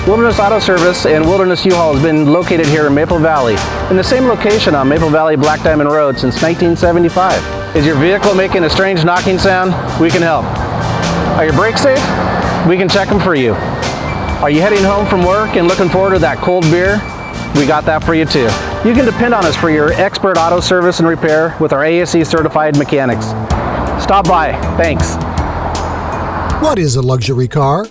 Wilderness Auto Service and Wilderness U-Haul has been located here in Maple Valley, in the same location on Maple Valley Black Diamond Road since 1975. Is your vehicle making a strange knocking sound? We can help. Are your brakes safe? We can check them for you. Are you heading home from work and looking forward to that cold beer? We got that for you too. You can depend on us for your expert auto service and repair with our ASE certified mechanics. Stop by. Thanks. What is a luxury car?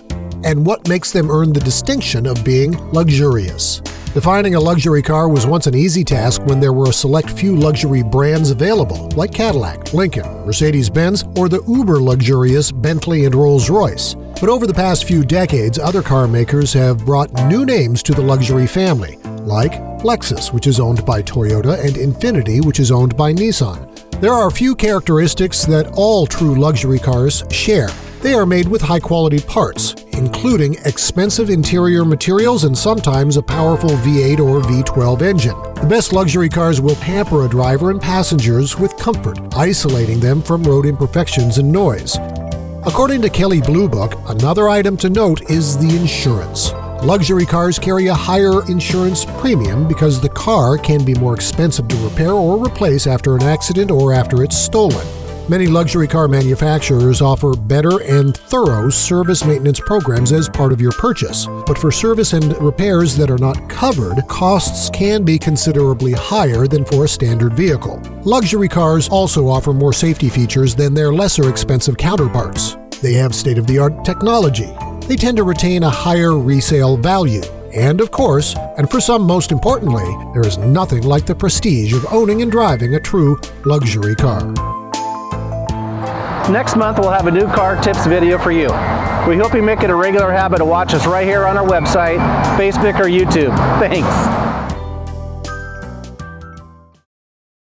And what makes them earn the distinction of being luxurious? Defining a luxury car was once an easy task when there were a select few luxury brands available, like Cadillac, Lincoln, Mercedes-Benz, or the uber-luxurious Bentley and Rolls-Royce. But over the past few decades, other car makers have brought new names to the luxury family, like Lexus, which is owned by Toyota, and Infiniti, which is owned by Nissan. There are a few characteristics that all true luxury cars share. They are made with high-quality parts, including expensive interior materials and sometimes a powerful V8 or V12 engine. The best luxury cars will pamper a driver and passengers with comfort, isolating them from road imperfections and noise. According to Kelley Blue Book, another item to note is the insurance. Luxury cars carry a higher insurance premium because the car can be more expensive to repair or replace after an accident or after it's stolen. Many luxury car manufacturers offer better and thorough service maintenance programs as part of your purchase. But for service and repairs that are not covered, costs can be considerably higher than for a standard vehicle. Luxury cars also offer more safety features than their lesser expensive counterparts. They have state-of-the-art technology. They tend to retain a higher resale value. And of course, and for some most importantly, there is nothing like the prestige of owning and driving a true luxury car. Next month, we'll have a new car tips video for you. We hope you make it a regular habit to watch us right here on our website, Facebook, or YouTube. Thanks.